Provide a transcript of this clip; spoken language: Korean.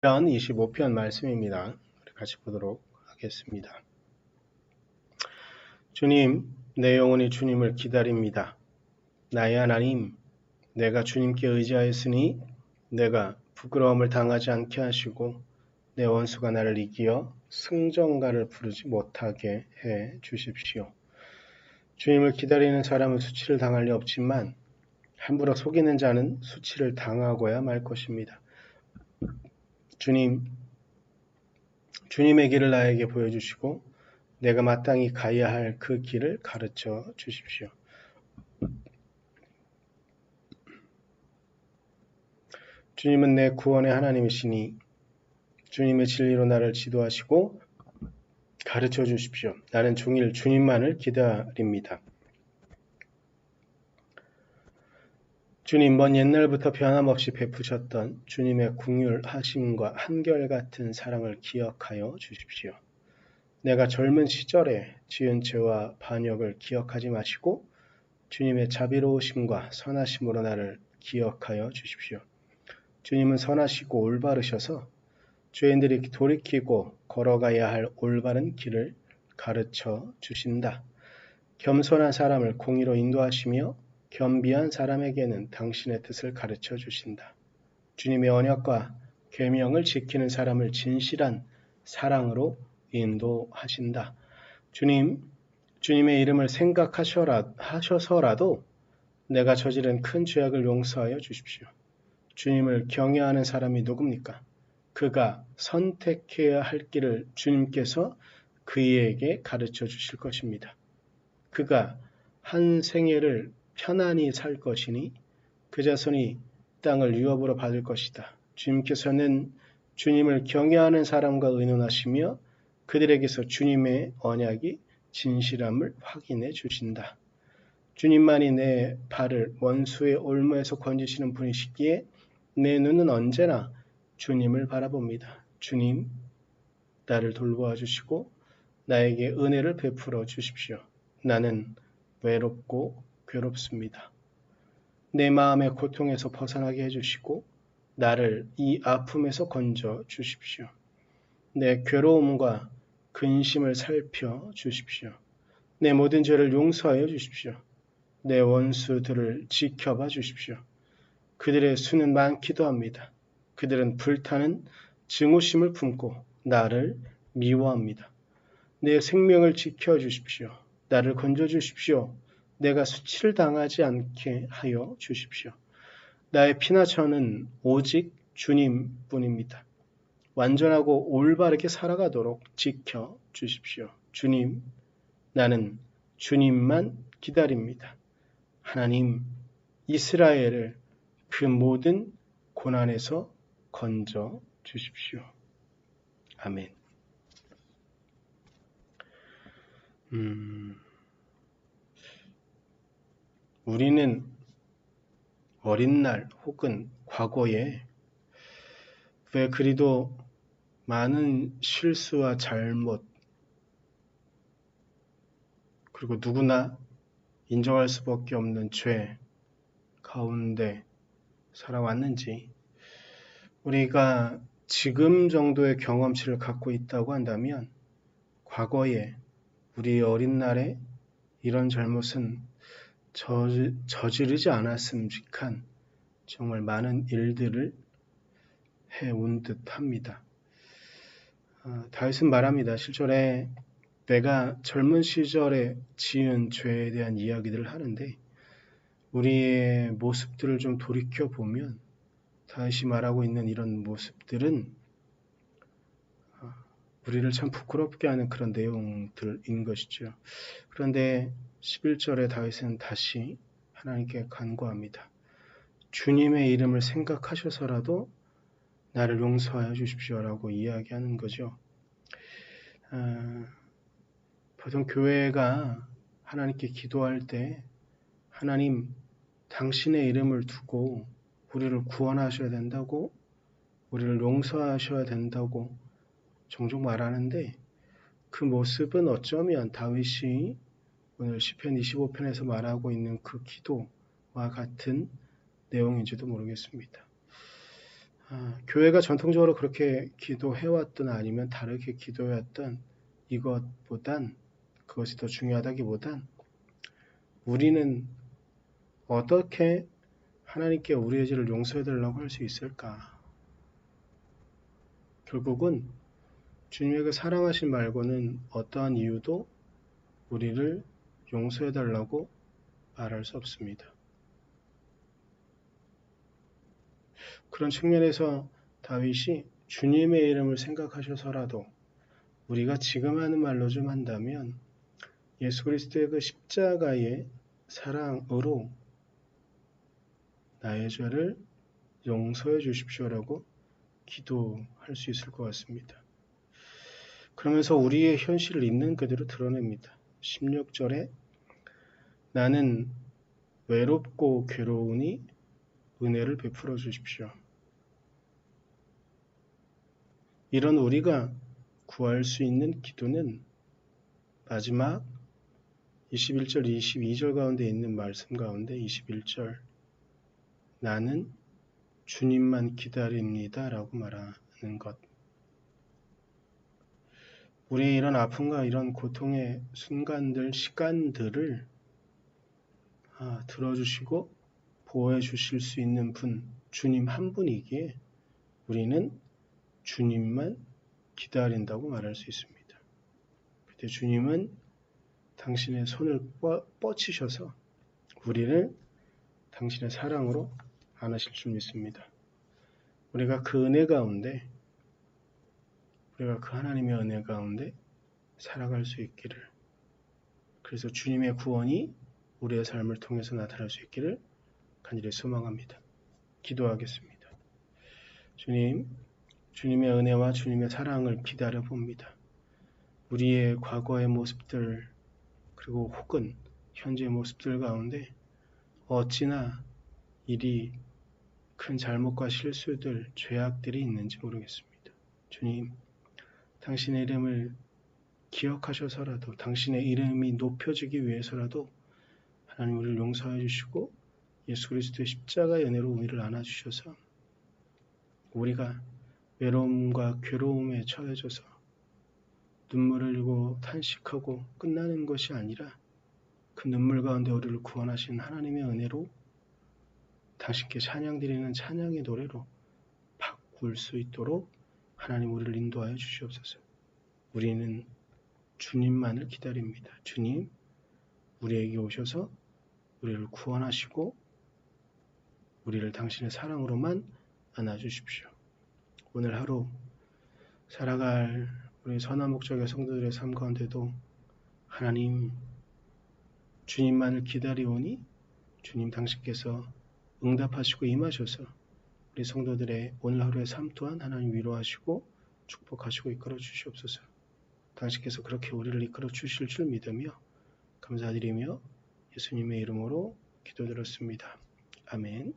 시편 25편 말씀입니다. 우리 같이 보도록 하겠습니다. 주님, 내 영혼이 주님을 기다립니다. 나의 하나님, 내가 주님께 의지하였으니 내가 부끄러움을 당하지 않게 하시고 내 원수가 나를 이기어 승전가를 부르지 못하게 해 주십시오. 주님을 기다리는 사람은 수치를 당할 리 없지만 함부로 속이는 자는 수치를 당하고야 말 것입니다. 주님의 길을 나에게 보여주시고 내가 마땅히 가야 할 그 길을 가르쳐 주십시오. 주님은 내 구원의 하나님이시니 주님의 진리로 나를 지도하시고 가르쳐 주십시오. 나는 종일 주님만을 기다립니다. 주님, 먼 옛날부터 변함없이 베푸셨던 주님의 긍휼하심과 한결같은 사랑을 기억하여 주십시오. 내가 젊은 시절에 지은 죄와 반역을 기억하지 마시고 주님의 자비로우심과 선하심으로 나를 기억하여 주십시오. 주님은 선하시고 올바르셔서 죄인들이 돌이키고 걸어가야 할 올바른 길을 가르쳐 주신다. 겸손한 사람을 공의로 인도하시며 겸비한 사람에게는 당신의 뜻을 가르쳐 주신다. 주님의 언약과 계명을 지키는 사람을 진실한 사랑으로 인도하신다. 주님의 이름을 생각하셔서라도 내가 저지른 큰 죄악을 용서하여 주십시오. 주님을 경외하는 사람이 누굽니까? 그가 선택해야 할 길을 주님께서 그에게 가르쳐 주실 것입니다. 그가 한 생애를 편안히 살 것이니 그 자손이 땅을 유업으로 받을 것이다. 주님께서는 주님을 경외하는 사람과 의논하시며 그들에게서 주님의 언약이 진실함을 확인해 주신다. 주님만이 내 발을 원수의 올무에서 건지시는 분이시기에 내 눈은 언제나 주님을 바라봅니다. 주님, 나를 돌보아 주시고 나에게 은혜를 베풀어 주십시오. 나는 외롭고 괴롭습니다. 내 마음의 고통에서 벗어나게 해주시고 나를 이 아픔에서 건져 주십시오. 내 괴로움과 근심을 살펴 주십시오. 내 모든 죄를 용서하여 주십시오. 내 원수들을 지켜봐 주십시오. 그들의 수는 많기도 합니다. 그들은 불타는 증오심을 품고 나를 미워합니다. 내 생명을 지켜주십시오. 나를 건져주십시오. 내가 수치를 당하지 않게 하여 주십시오. 나의 피나 저는 오직 주님뿐입니다. 완전하고 올바르게 살아가도록 지켜주십시오. 주님, 나는 주님만 기다립니다. 하나님, 이스라엘을 그 모든 고난에서 건져 주십시오. 아멘. 우리는 어린 날 혹은 과거에 왜 그리도 많은 실수와 잘못 그리고 누구나 인정할 수밖에 없는 죄 가운데 살아왔는지 우리가 지금 정도의 경험치를 갖고 있다고 한다면 과거에 우리 어린 날에 이런 잘못은 저지르지 않았음직한 정말 많은 일들을 해온 듯합니다. 다윗은 말합니다. 7절에 내가 젊은 시절에 지은 죄에 대한 이야기들을 하는데 우리의 모습들을 좀 돌이켜보면 다윗이 말하고 있는 이런 모습들은 우리를 참 부끄럽게 하는 그런 내용들인 것이죠. 그런데 11절에 다윗은 다시 하나님께 간구합니다. 주님의 이름을 생각하셔서라도 나를 용서하여 주십시오라고 이야기하는 거죠. 보통 교회가 하나님께 기도할 때 하나님 당신의 이름을 두고 우리를 구원하셔야 된다고 우리를 용서하셔야 된다고 종종 말하는데 그 모습은 어쩌면 다윗이 오늘 시편 25편에서 말하고 있는 그 기도와 같은 내용인지도 모르겠습니다. 교회가 전통적으로 그렇게 기도해왔든 아니면 다르게 기도해왔든 이것보단 그것이 더 중요하다기보단 우리는 어떻게 하나님께 우리의 죄를 용서해달라고 할 수 있을까? 결국은 주님의 그 사랑하심 말고는 어떠한 이유도 우리를 용서해달라고 말할 수 없습니다. 그런 측면에서 다윗이 주님의 이름을 생각하셔서라도 우리가 지금 하는 말로 좀 한다면 예수 그리스도의 그 십자가의 사랑으로 나의 죄를 용서해 주십시오라고 기도할 수 있을 것 같습니다. 그러면서 우리의 현실을 있는 그대로 드러냅니다. 16절에 나는 외롭고 괴로우니 은혜를 베풀어 주십시오. 이런 우리가 구할 수 있는 기도는 마지막 21절, 22절 가운데 있는 말씀 가운데 21절 나는 주님만 기다립니다 라고 말하는 것. 우리의 이런 아픔과 이런 고통의 순간들, 시간들을 들어주시고 보호해 주실 수 있는 분, 주님 한 분이기에 우리는 주님만 기다린다고 말할 수 있습니다. 그때 주님은 당신의 손을 뻗치셔서 우리를 당신의 사랑으로 안으실 줄 믿습니다. 우리가 그 은혜 가운데, 우리가 그 하나님의 은혜 가운데 살아갈 수 있기를, 그래서 주님의 구원이 우리의 삶을 통해서 나타날 수 있기를 간절히 소망합니다. 기도하겠습니다. 주님, 주님의 은혜와 주님의 사랑을 기다려 봅니다. 우리의 과거의 모습들 그리고 혹은 현재의 모습들 가운데 어찌나 이리 큰 잘못과 실수들, 죄악들이 있는지 모르겠습니다. 주님, 당신의 이름을 기억하셔서라도 당신의 이름이 높여지기 위해서라도 하나님 우리를 용서해 주시고 예수 그리스도의 십자가의 은혜로 우리를 안아주셔서 우리가 외로움과 괴로움에 처해져서 눈물을 흘리고 탄식하고 끝나는 것이 아니라 그 눈물 가운데 우리를 구원하신 하나님의 은혜로 당신께 찬양드리는 찬양의 노래로 바꿀 수 있도록 하나님 우리를 인도하여 주시옵소서. 우리는 주님만을 기다립니다. 주님, 우리에게 오셔서 우리를 구원하시고 우리를 당신의 사랑으로만 안아주십시오. 오늘 하루 살아갈 우리 선한 목적의 성도들의 삶 가운데도 하나님, 주님만을 기다리오니 주님 당신께서 응답하시고 임하셔서 우리 성도들의 오늘 하루의 삶 또한 하나님 위로하시고 축복하시고 이끌어 주시옵소서. 당신께서 그렇게 우리를 이끌어 주실 줄 믿으며 감사드리며 예수님의 이름으로 기도드렸습니다. 아멘.